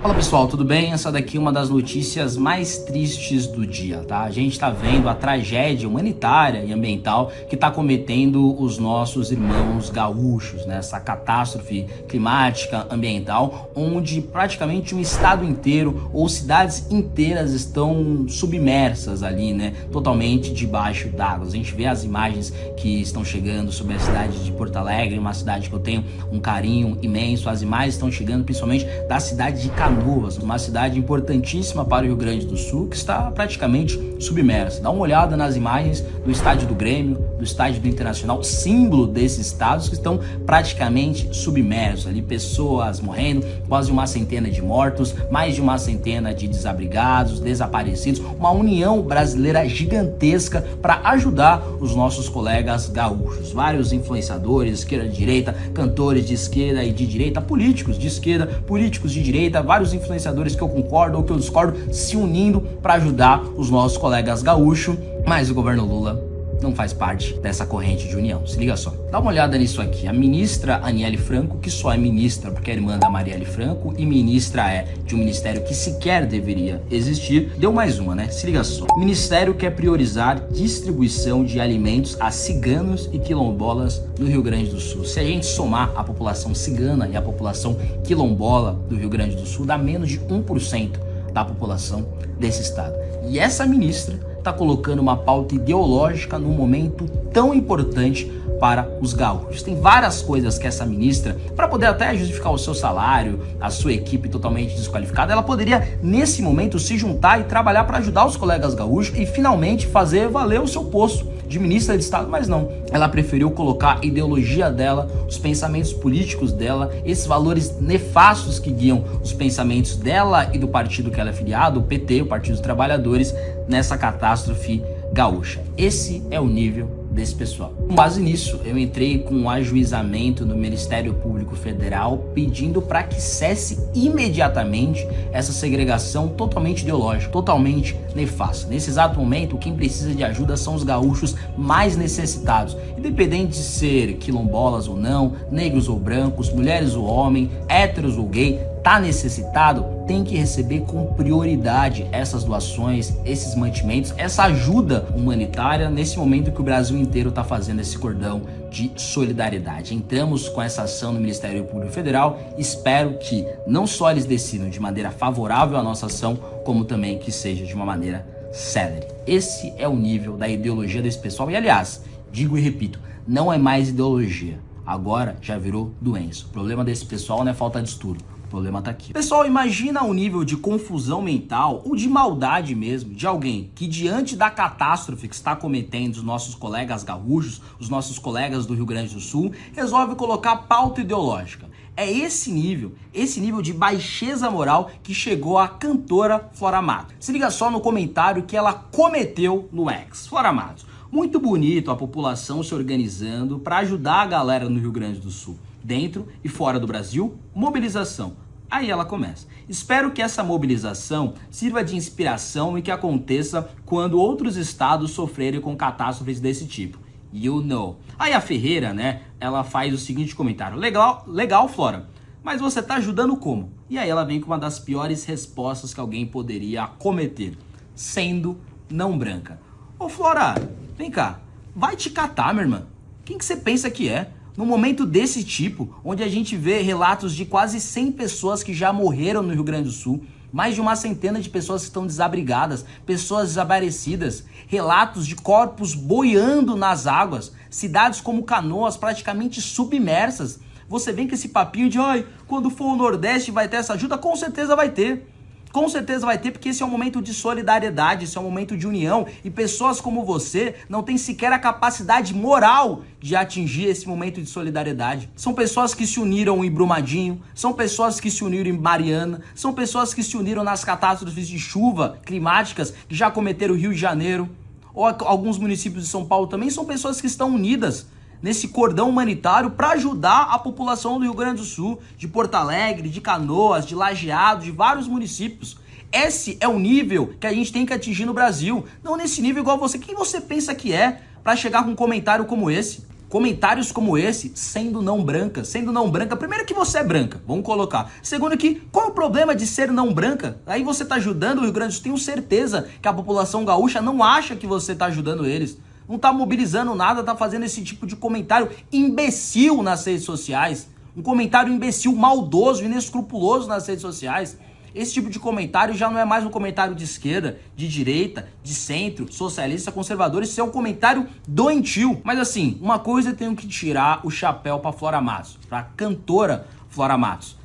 Fala pessoal, tudo bem? Essa daqui é uma das notícias mais tristes do dia, tá? A gente tá vendo a tragédia humanitária e ambiental que tá cometendo os nossos irmãos gaúchos, né? Essa catástrofe climática, ambiental, onde praticamente um estado inteiro ou cidades inteiras estão submersas ali, né? Totalmente debaixo d'água. A gente vê as imagens que estão chegando sobre a cidade de Porto Alegre, uma cidade que eu tenho um carinho imenso. As imagens estão chegando principalmente da cidade de Canoas, uma cidade importantíssima para o Rio Grande do Sul, que está praticamente submersa. Dá uma olhada nas imagens do estádio do Grêmio, do estádio do Internacional, símbolo desses estados que estão praticamente submersos. Ali pessoas morrendo, quase uma centena de mortos, mais de uma centena de desabrigados, desaparecidos. Uma união brasileira gigantesca para ajudar os nossos colegas gaúchos. Vários influenciadores, esquerda e direita, cantores de esquerda e de direita, políticos de esquerda, políticos de direita, vários influenciadores que eu concordo ou que eu discordo se unindo para ajudar os nossos colegas gaúchos, mas o governo Lula não faz parte dessa corrente de união. Se liga só. Dá uma olhada nisso aqui. A ministra Aniele Franco, que só é ministra porque é irmã da Marielle Franco e ministra é de um ministério que sequer deveria existir, deu mais uma, né? Se liga só. O ministério quer priorizar distribuição de alimentos a ciganos e quilombolas no Rio Grande do Sul. Se a gente somar a população cigana e a população quilombola do Rio Grande do Sul, dá menos de 1% da população desse estado. E essa ministra está colocando uma pauta ideológica num momento tão importante para os gaúchos. Tem várias coisas que essa ministra, para poder até justificar o seu salário, a sua equipe totalmente desqualificada, ela poderia nesse momento se juntar e trabalhar para ajudar os colegas gaúchos e finalmente fazer valer o seu posto de ministra de Estado, mas não. Ela preferiu colocar a ideologia dela, os pensamentos políticos dela, esses valores nefastos que guiam os pensamentos dela e do partido que ela é filiada, o PT, o Partido dos Trabalhadores, nessa catástrofe gaúcha. Esse é o nível desse pessoal. Com base nisso, eu entrei com um ajuizamento no Ministério Público Federal pedindo para que cesse imediatamente essa segregação totalmente ideológica, totalmente nefasta. Nesse exato momento, quem precisa de ajuda são os gaúchos mais necessitados, independente de ser quilombolas ou não, negros ou brancos, mulheres ou homem, héteros ou gay, tá necessitado, tem que receber com prioridade essas doações, esses mantimentos, essa ajuda humanitária nesse momento que o Brasil inteiro está fazendo esse cordão de solidariedade. Entramos com essa ação no Ministério Público Federal, espero que não só eles decidam de maneira favorável à nossa ação, como também que seja de uma maneira célere. Esse é o nível da ideologia desse pessoal e, aliás, digo e repito, não é mais ideologia, agora já virou doença. O problema desse pessoal não é falta de estudo. O problema tá aqui. Pessoal, imagina o nível de confusão mental ou de maldade mesmo de alguém que, diante da catástrofe que está cometendo os nossos colegas gaúchos, os nossos colegas do Rio Grande do Sul, resolve colocar pauta ideológica. É esse nível de baixeza moral que chegou a cantora Flora Matos. Se liga só no comentário que ela cometeu no X. Flora Matos, muito bonito a população se organizando para ajudar a galera no Rio Grande do Sul. Dentro e fora do Brasil, mobilização. Aí ela começa. Espero que essa mobilização sirva de inspiração e que aconteça quando outros estados sofrerem com catástrofes desse tipo. You know. Aí a Ferreira, né, ela faz o seguinte comentário. Legal, Flora, mas você tá ajudando como? E aí ela vem com uma das piores respostas que alguém poderia cometer, sendo não branca. Ô Flora, vem cá, vai te catar, minha irmã. Quem que você pensa que é? Num momento desse tipo, onde a gente vê relatos de quase 100 pessoas que já morreram no Rio Grande do Sul, mais de uma centena de pessoas que estão desabrigadas, pessoas desaparecidas, relatos de corpos boiando nas águas, cidades como Canoas praticamente submersas. Você vem com esse papinho de, ai, quando for o Nordeste vai ter essa ajuda? Com certeza vai ter. Com certeza vai ter, porque esse é um momento de solidariedade, esse é um momento de união e pessoas como você não têm sequer a capacidade moral de atingir esse momento de solidariedade. São pessoas que se uniram em Brumadinho, são pessoas que se uniram em Mariana, são pessoas que se uniram nas catástrofes de chuva climáticas que já cometeram o Rio de Janeiro, ou alguns municípios de São Paulo também, são pessoas que estão unidas nesse cordão humanitário para ajudar a população do Rio Grande do Sul, de Porto Alegre, de Canoas, de Lajeado, de vários municípios. Esse é o nível que a gente tem que atingir no Brasil, não nesse nível igual você. Quem você pensa que é para chegar com um comentário como esse? Comentários como esse, sendo não branca, primeiro que você é branca, vamos colocar. Segundo que, qual é o problema de ser não branca? Aí você tá ajudando o Rio Grande do Sul, tenho certeza que a população gaúcha não acha que você tá ajudando eles. Não tá mobilizando nada, tá fazendo esse tipo de comentário imbecil nas redes sociais. Um comentário imbecil, maldoso, inescrupuloso nas redes sociais. Esse tipo de comentário já não é mais um comentário de esquerda, de direita, de centro, socialista, conservador. Isso é um comentário doentio. Mas assim, uma coisa eu tenho que tirar o chapéu pra Flora Matos, pra cantora Flora Matos.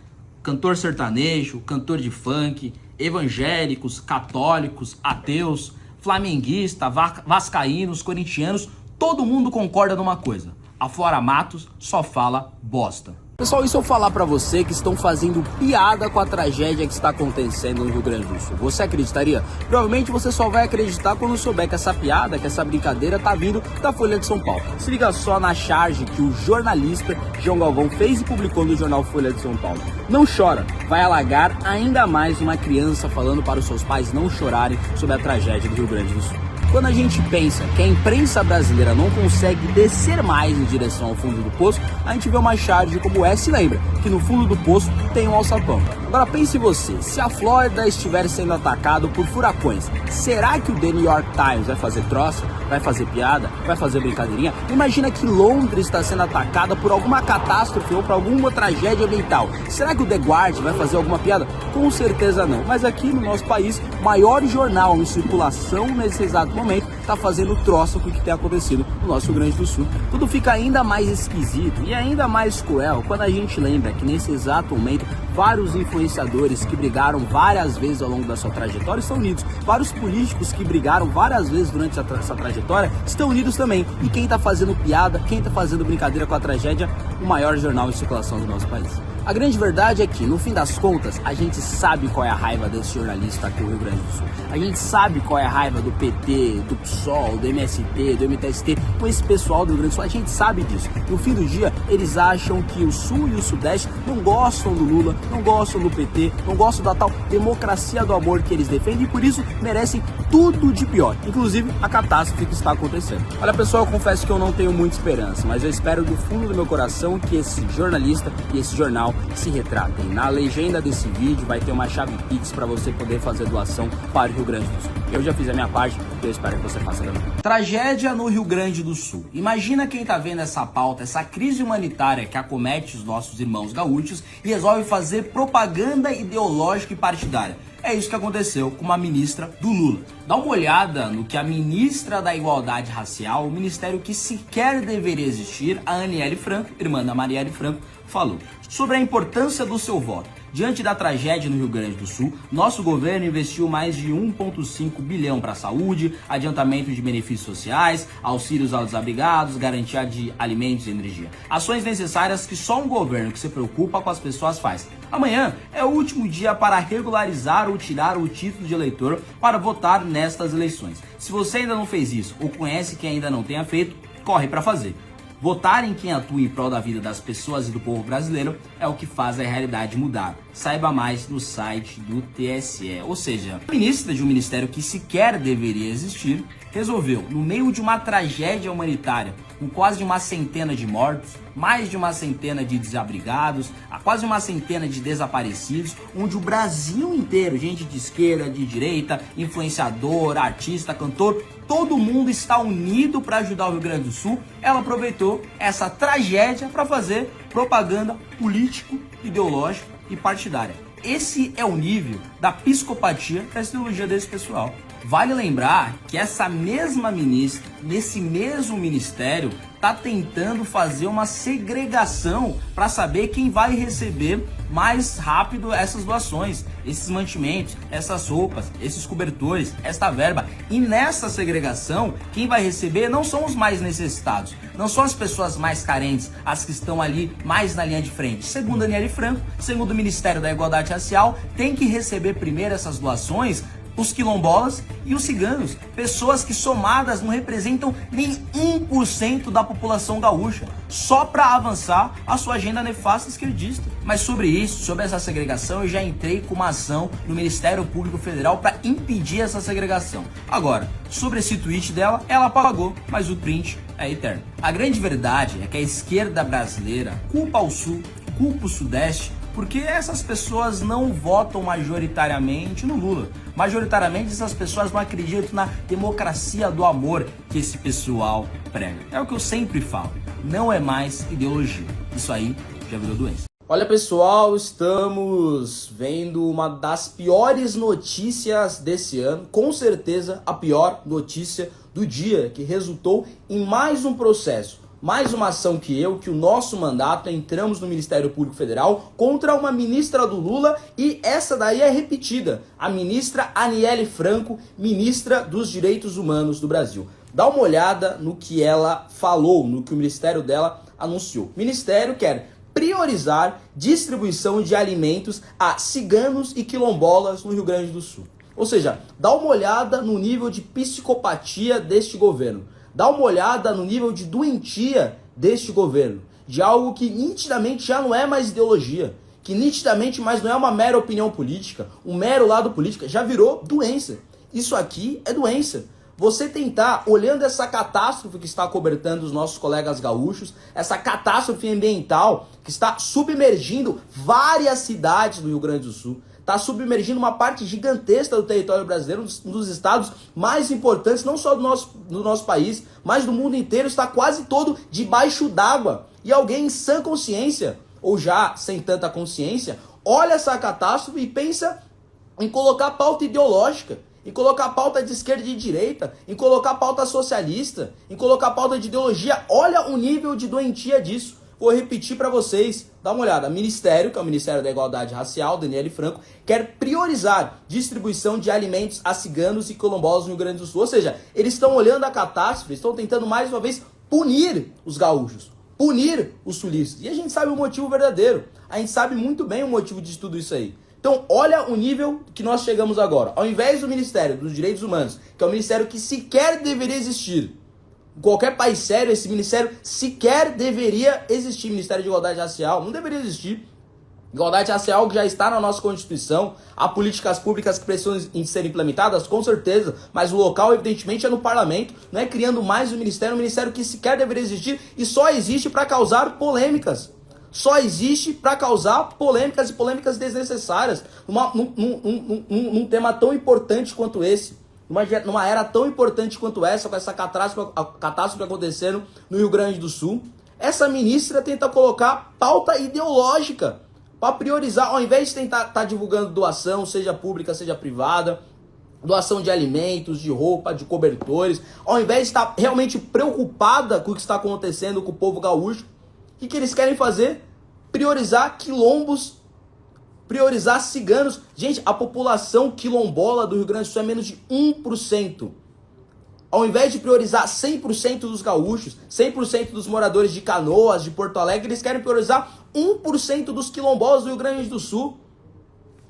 Cantor sertanejo, cantor de funk, evangélicos, católicos, ateus, flamenguista, vascaínos, corintianos, todo mundo concorda numa coisa. A Flora Matos só fala bosta. Pessoal, e se eu falar pra você que estão fazendo piada com a tragédia que está acontecendo no Rio Grande do Sul? Você acreditaria? Provavelmente você só vai acreditar quando souber que essa piada, que essa brincadeira tá vindo da Folha de São Paulo. Se liga só na charge que o jornalista João Galvão fez e publicou no jornal Folha de São Paulo. Não chora, vai alagar ainda mais uma criança falando para os seus pais não chorarem sobre a tragédia do Rio Grande do Sul. Quando a gente pensa que a imprensa brasileira não consegue descer mais em direção ao fundo do poço, a gente vê uma charge como essa e lembra que no fundo do poço tem um alçapão. Agora pense você, se a Flórida estiver sendo atacada por furacões, será que o The New York Times vai fazer troça? Vai fazer piada? Vai fazer brincadeirinha? Imagina que Londres está sendo atacada por alguma catástrofe ou por alguma tragédia ambiental. Será que o The Guardian vai fazer alguma piada? Com certeza não. Mas aqui no nosso país, o maior jornal em circulação nesse exato momento está fazendo troça com o que tem acontecido no nosso Rio Grande do Sul. Tudo fica ainda mais esquisito e ainda mais cruel quando a gente lembra que nesse exato momento vários influenciadores que brigaram várias vezes ao longo da sua trajetória estão unidos. Vários políticos que brigaram várias vezes durante essa trajetória estão unidos também. E quem está fazendo piada, quem está fazendo brincadeira com a tragédia? O maior jornal em circulação do nosso país. A grande verdade é que, no fim das contas, a gente sabe qual é a raiva desse jornalista aqui no Rio Grande do Sul. A gente sabe qual é a raiva do PT, do PSOL, do MST, do MTST, com esse pessoal do Rio Grande do Sul. A gente sabe disso. No fim do dia, eles acham que o Sul e o Sudeste não gostam do Lula, não gostam do PT, não gostam da tal democracia do amor que eles defendem e por isso merecem tudo de pior, inclusive a catástrofe que está acontecendo. Olha, pessoal, eu confesso que eu não tenho muita esperança, mas eu espero do fundo do meu coração que esse jornalista e esse jornal se retratem. Na legenda desse vídeo vai ter uma chave Pix para você poder fazer doação para o Rio Grande do Sul. Eu já fiz a minha parte e eu espero que você faça também. Tragédia no Rio Grande do Sul. Imagina quem tá vendo essa pauta, essa crise humanitária que acomete os nossos irmãos gaúchos e resolve fazer propaganda ideológica e partidária. É isso que aconteceu com uma ministra do Lula. Dá uma olhada no que a ministra da Igualdade Racial, o ministério que sequer deveria existir, a Aniele Franco, irmã da Marielle Franco, falou sobre a importância do seu voto. Diante da tragédia no Rio Grande do Sul, nosso governo investiu mais de 1,5 bilhão para a saúde, adiantamento de benefícios sociais, auxílios aos desabrigados, garantia de alimentos e energia. Ações necessárias que só um governo que se preocupa com as pessoas faz. Amanhã é o último dia para regularizar ou tirar o título de eleitor para votar nestas eleições. Se você ainda não fez isso ou conhece quem ainda não tenha feito, corre para fazer. Votar em quem atua em prol da vida das pessoas e do povo brasileiro é o que faz a realidade mudar. Saiba mais no site do TSE. Ou seja, a ministra de um ministério que sequer deveria existir resolveu, no meio de uma tragédia humanitária, com quase uma centena de mortos, mais de uma centena de desabrigados, quase uma centena de desaparecidos, onde o Brasil inteiro, gente de esquerda, de direita, influenciador, artista, cantor, todo mundo está unido para ajudar o Rio Grande do Sul. Ela aproveitou essa tragédia para fazer propaganda político, ideológica e partidária. Esse é o nível da psicopatia da ideologia desse pessoal. Vale lembrar que essa mesma ministra, nesse mesmo ministério, está tentando fazer uma segregação para saber quem vai receber mais rápido essas doações, esses mantimentos, essas roupas, esses cobertores, esta verba. E nessa segregação, quem vai receber não são os mais necessitados, não são as pessoas mais carentes, as que estão ali mais na linha de frente. Segundo Aniele Franco, segundo o Ministério da Igualdade Racial, tem que receber primeiro essas doações os quilombolas e os ciganos, pessoas que somadas não representam nem 1% da população gaúcha, só para avançar a sua agenda nefasta esquerdista. Mas sobre isso, sobre essa segregação, eu já entrei com uma ação no Ministério Público Federal para impedir essa segregação. Agora, sobre esse tweet dela, ela apagou, mas o print é eterno. A grande verdade é que a esquerda brasileira culpa o Sul, culpa o Sudeste, porque essas pessoas não votam majoritariamente no Lula. Majoritariamente essas pessoas não acreditam na democracia do amor que esse pessoal prega. É o que eu sempre falo, não é mais ideologia. Isso aí já virou doença. Olha pessoal, estamos vendo uma das piores notícias desse ano, com certeza a pior notícia do dia, que resultou em mais um processo. Mais uma ação que o nosso mandato, entramos no Ministério Público Federal contra uma ministra do Lula e essa daí é repetida, a ministra Aniele Franco, ministra dos Direitos Humanos do Brasil. Dá uma olhada no que ela falou, no que o ministério dela anunciou. O ministério quer priorizar distribuição de alimentos a ciganos e quilombolas no Rio Grande do Sul. Ou seja, dá uma olhada no nível de psicopatia deste governo. Dá uma olhada no nível de doentia deste governo, de algo que nitidamente já não é mais ideologia, que nitidamente mais não é uma mera opinião política, um mero lado político, já virou doença. Isso aqui é doença. Você tentar, olhando essa catástrofe que está acobertando os nossos colegas gaúchos, essa catástrofe ambiental que está submergindo várias cidades do Rio Grande do Sul, está submergindo uma parte gigantesca do território brasileiro, um dos estados mais importantes, não só do nosso país, mas do mundo inteiro, está quase todo debaixo d'água. E alguém em sã consciência, ou já sem tanta consciência, olha essa catástrofe e pensa em colocar pauta ideológica, em colocar pauta de esquerda e de direita, em colocar pauta socialista, em colocar pauta de ideologia. Olha o nível de doentia disso. Vou repetir para vocês, dá uma olhada. Ministério, que é o Ministério da Igualdade Racial, Aniele Franco, quer priorizar distribuição de alimentos a ciganos e quilombolas no Rio Grande do Sul. Ou seja, eles estão olhando a catástrofe, estão tentando mais uma vez punir os gaúchos, punir os sulistas. E a gente sabe o motivo verdadeiro, a gente sabe muito bem o motivo de tudo isso aí. Então, olha o nível que nós chegamos agora. Ao invés do Ministério dos Direitos Humanos, que é um ministério que sequer deveria existir, em qualquer país sério, esse ministério sequer deveria existir. Ministério de Igualdade Racial não deveria existir. Igualdade racial que já está na nossa Constituição. Há políticas públicas que precisam em ser implementadas, com certeza. Mas o local, evidentemente, é no parlamento. Não é criando mais um ministério que sequer deveria existir e só existe para causar polêmicas. Só existe para causar polêmicas e polêmicas desnecessárias. Num tema tão importante quanto esse. Numa era tão importante quanto essa, com essa catástrofe acontecendo no Rio Grande do Sul, essa ministra tenta colocar pauta ideológica para priorizar, ao invés de tentar estar divulgando doação, seja pública, seja privada, doação de alimentos, de roupa, de cobertores, ao invés de estar realmente preocupada com o que está acontecendo com o povo gaúcho, o que eles querem fazer? Priorizar quilombos, priorizar ciganos. Gente, a população quilombola do Rio Grande do Sul é menos de 1%. Ao invés de priorizar 100% dos gaúchos, 100% dos moradores de Canoas, de Porto Alegre, eles querem priorizar 1% dos quilombolas do Rio Grande do Sul.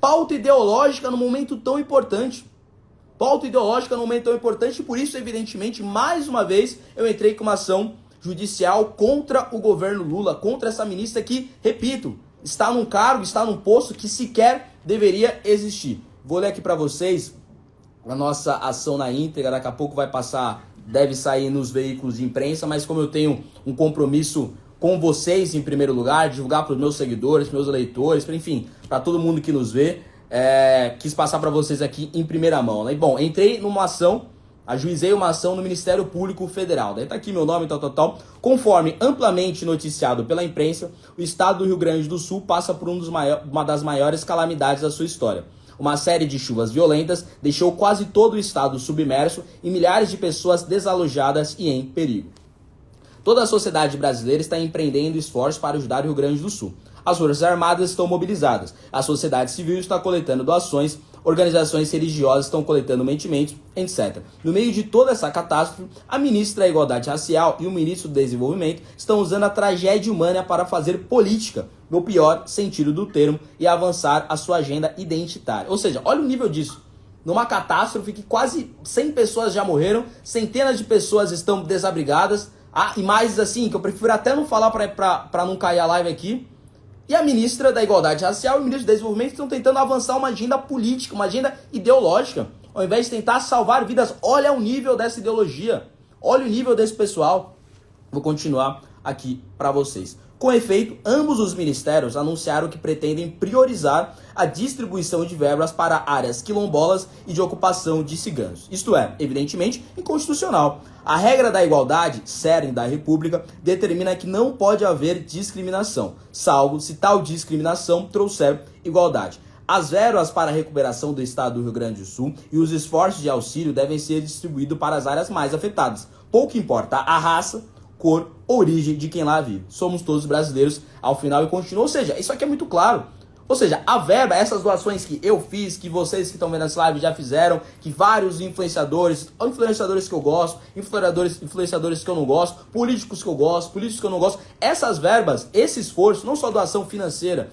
Pauta ideológica num momento tão importante. Pauta ideológica num momento tão importante e por isso, evidentemente, mais uma vez, eu entrei com uma ação judicial contra o governo Lula, contra essa ministra que, repito, está num cargo, está num posto que sequer deveria existir. Vou ler aqui para vocês a nossa ação na íntegra, daqui a pouco vai passar, deve sair nos veículos de imprensa, mas como eu tenho um compromisso com vocês em primeiro lugar, divulgar para os meus seguidores, meus leitores, enfim, para todo mundo que nos vê, quis passar para vocês aqui em primeira mão, né? Bom, entrei numa ação, ajuizei uma ação no Ministério Público Federal. Daí tá aqui meu nome, tal. Conforme amplamente noticiado pela imprensa, o estado do Rio Grande do Sul passa por uma das maiores calamidades da sua história. Uma série de chuvas violentas deixou quase todo o estado submerso e milhares de pessoas desalojadas e em perigo. Toda a sociedade brasileira está empreendendo esforços para ajudar o Rio Grande do Sul. As Forças Armadas estão mobilizadas, a sociedade civil está coletando doações, organizações religiosas estão coletando mantimentos, etc. No meio de toda essa catástrofe, a ministra da Igualdade Racial e o ministro do Desenvolvimento estão usando a tragédia humana para fazer política, no pior sentido do termo, e avançar a sua agenda identitária. Ou seja, olha o nível disso. Numa catástrofe que quase 100 pessoas já morreram, centenas de pessoas estão desabrigadas, imagens assim que eu prefiro até não falar para não cair a live aqui. E a ministra da Igualdade Racial e o ministro do Desenvolvimento estão tentando avançar uma agenda política, uma agenda ideológica, ao invés de tentar salvar vidas. Olha o nível dessa ideologia, olha o nível desse pessoal. Vou continuar aqui para vocês. Com efeito, ambos os ministérios anunciaram que pretendem priorizar a distribuição de verbas para áreas quilombolas e de ocupação de ciganos. Isto é, evidentemente, inconstitucional. A regra da igualdade, cerne da República, determina que não pode haver discriminação, salvo se tal discriminação trouxer igualdade. As verbas para a recuperação do estado do Rio Grande do Sul e os esforços de auxílio devem ser distribuídos para as áreas mais afetadas. Pouco importa a raça, cor, origem de quem lá vive. Somos todos brasileiros ao final e continua. Ou seja, isso aqui é muito claro. Ou seja, a verba, essas doações que eu fiz, que vocês que estão vendo essa live já fizeram, que vários influenciadores que eu gosto, influenciadores que eu não gosto, políticos que eu gosto, políticos que eu não gosto, essas verbas, esse esforço, não só doação financeira,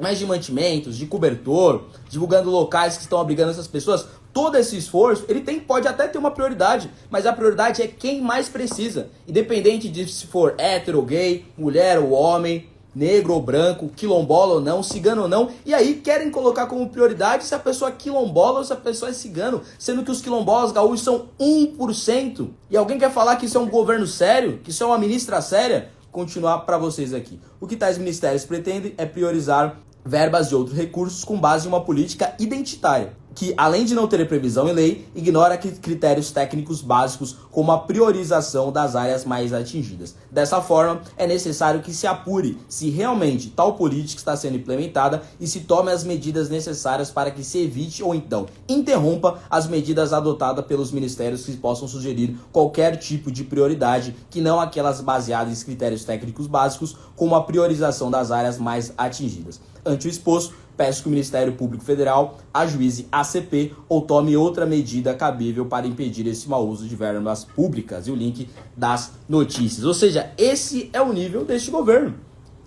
mas de mantimentos, de cobertor, divulgando locais que estão abrigando essas pessoas, todo esse esforço, ele pode até ter uma prioridade, mas a prioridade é quem mais precisa, independente de se for hétero ou gay, mulher ou homem, negro ou branco, quilombola ou não, cigano ou não, e aí querem colocar como prioridade se a pessoa é quilombola ou se a pessoa é cigano, sendo que os quilombolas gaúchos são 1%. E alguém quer falar que isso é um governo sério? Que isso é uma ministra séria? Continuar para vocês aqui. O que tais ministérios pretendem é priorizar verbas de outros recursos com base em uma política identitária, que, além de não ter previsão em lei, ignora critérios técnicos básicos como a priorização das áreas mais atingidas. Dessa forma, é necessário que se apure se realmente tal política está sendo implementada e se tome as medidas necessárias para que se evite ou então interrompa as medidas adotadas pelos ministérios que possam sugerir qualquer tipo de prioridade que não aquelas baseadas em critérios técnicos básicos, como a priorização das áreas mais atingidas. Ante o exposto, peço que o Ministério Público Federal ajuize ACP ou tome outra medida cabível para impedir esse mau uso de verbas públicas. E o link das notícias. Ou seja, esse é o nível deste governo.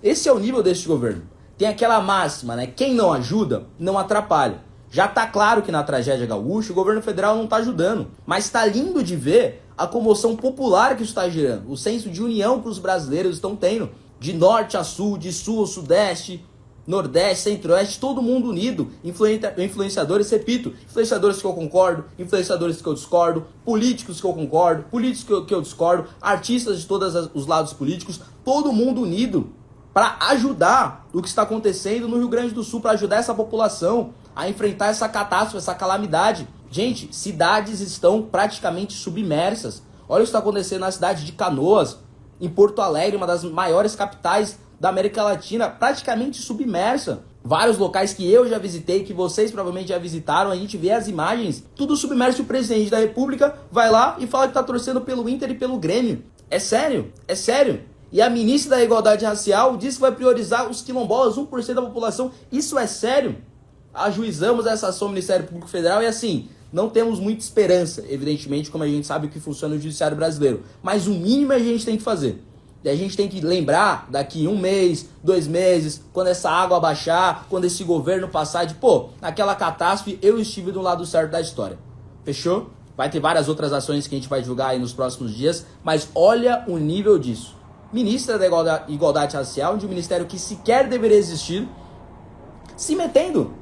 Esse é o nível deste governo. Tem aquela máxima, né? Quem não ajuda, não atrapalha. Já tá claro que na tragédia gaúcha o governo federal não tá ajudando. Mas tá lindo de ver a comoção popular que isso está gerando. O senso de união que os brasileiros estão tendo. De norte a sul, de sul a sudeste, Nordeste, Centro-Oeste, todo mundo unido, influenciadores, repito, influenciadores que eu concordo, influenciadores que eu discordo, políticos que eu concordo, políticos que eu discordo, artistas de todos os lados políticos, todo mundo unido para ajudar o que está acontecendo no Rio Grande do Sul, para ajudar essa população a enfrentar essa catástrofe, essa calamidade. Gente, cidades estão praticamente submersas. Olha o que está acontecendo na cidade de Canoas, em Porto Alegre, uma das maiores capitais da América Latina, praticamente submersa. Vários locais que eu já visitei, que vocês provavelmente já visitaram, a gente vê as imagens, tudo submerso. O presidente da República vai lá e fala que tá torcendo pelo Inter e pelo Grêmio. É sério, é sério. E a ministra da Igualdade Racial diz que vai priorizar os quilombolas, 1% da população. Isso é sério? Ajuizamos essa ação do Ministério Público Federal e assim, não temos muita esperança, evidentemente, como a gente sabe que funciona o judiciário brasileiro. Mas o mínimo a gente tem que fazer. E a gente tem que lembrar daqui 1 mês, 2 meses, quando essa água baixar, quando esse governo passar de, naquela catástrofe eu estive do lado certo da história. Fechou? Vai ter várias outras ações que a gente vai divulgar aí nos próximos dias, mas olha o nível disso. Ministra da Igualdade Racial, de um ministério que sequer deveria existir, se metendo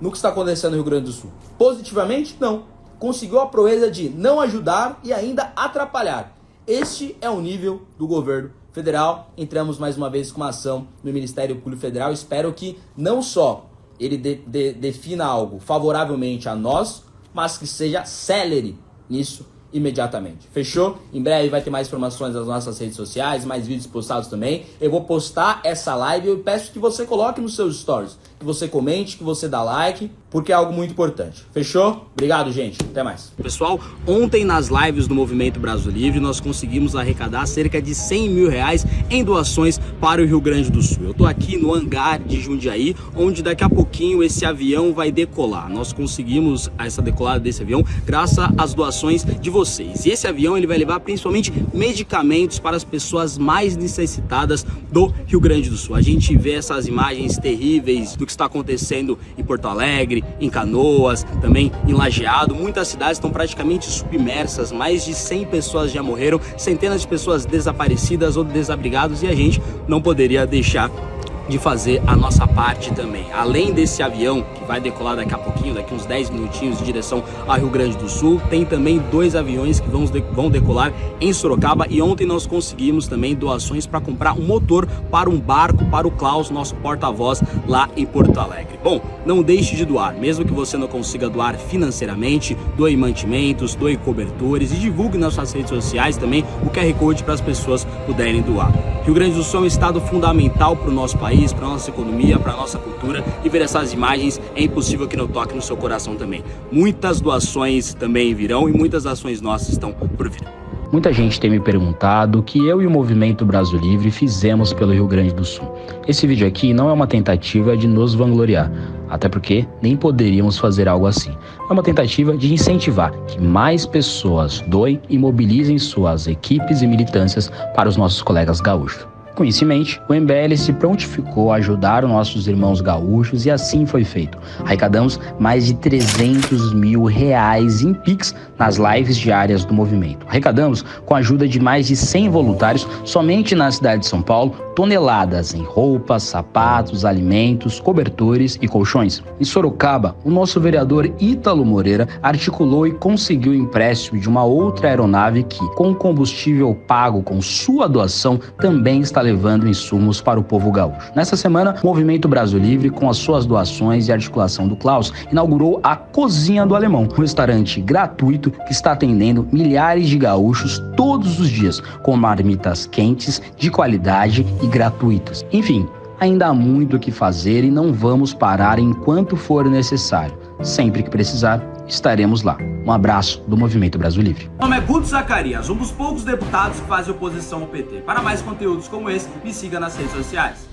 no que está acontecendo no Rio Grande do Sul. Positivamente? Não. Conseguiu a proeza de não ajudar e ainda atrapalhar. Este é o nível do governo federal. Entramos mais uma vez com uma ação no Ministério Público Federal. Espero que não só ele defina algo favoravelmente a nós, mas que seja célere nisso imediatamente. Fechou? Em breve vai ter mais informações nas nossas redes sociais, mais vídeos postados também. Eu vou postar essa live e eu peço que você coloque nos seus stories, que você comente, que você dá like, porque é algo muito importante. Fechou? Obrigado, gente. Até mais. Pessoal, ontem nas lives do Movimento Brasil Livre nós conseguimos arrecadar cerca de 100 mil reais em doações para o Rio Grande do Sul. Eu tô aqui no hangar de Jundiaí, onde daqui a pouquinho esse avião vai decolar. Nós conseguimos essa decolada desse avião graças às doações de vocês. E esse avião ele vai levar principalmente medicamentos para as pessoas mais necessitadas do Rio Grande do Sul. A gente vê essas imagens terríveis do que está acontecendo em Porto Alegre, em Canoas, também em Lajeado. Muitas cidades estão praticamente submersas, mais de 100 pessoas já morreram, centenas de pessoas desaparecidas ou desabrigadas, e a gente não poderia deixar de fazer a nossa parte também. Além desse avião que vai decolar daqui a pouquinho, daqui uns 10 minutinhos, em direção ao Rio Grande do Sul, tem também 2 aviões que vão decolar em Sorocaba, e ontem nós conseguimos também doações para comprar um motor para um barco para o Klaus, nosso porta-voz lá em Porto Alegre. Bom, não deixe de doar, mesmo que você não consiga doar financeiramente, doe mantimentos, doe cobertores e divulgue nas suas redes sociais também o QR Code para as pessoas puderem doar. Rio Grande do Sul é um estado fundamental para o nosso país, para a nossa economia, para a nossa cultura, e ver essas imagens é impossível que não toque no seu coração também. Muitas doações também virão e muitas ações nossas estão por vir. Muita gente tem me perguntado o que eu e o Movimento Brasil Livre fizemos pelo Rio Grande do Sul. Esse vídeo aqui não é uma tentativa de nos vangloriar, até porque nem poderíamos fazer algo assim. É uma tentativa de incentivar que mais pessoas doem e mobilizem suas equipes e militâncias para os nossos colegas gaúchos. Com isso em mente, o MBL se prontificou a ajudar os nossos irmãos gaúchos e assim foi feito. Arrecadamos mais de R$300 mil em Pix nas lives diárias do movimento. Arrecadamos, com a ajuda de mais de 100 voluntários, somente na cidade de São Paulo, toneladas em roupas, sapatos, alimentos, cobertores e colchões. Em Sorocaba, o nosso vereador Ítalo Moreira articulou e conseguiu o empréstimo de uma outra aeronave que, com combustível pago com sua doação, também está levando insumos para o povo gaúcho. Nessa semana, o Movimento Brasil Livre, com as suas doações e articulação do Klaus, inaugurou a Cozinha do Alemão, um restaurante gratuito que está atendendo milhares de gaúchos todos os dias, com marmitas quentes, de qualidade e gratuitas. Enfim, ainda há muito o que fazer e não vamos parar enquanto for necessário. Sempre que precisar, estaremos lá. Um abraço do Movimento Brasil Livre. Meu nome é Guto Zacarias, um dos poucos deputados que fazem oposição ao PT. Para mais conteúdos como esse, me siga nas redes sociais.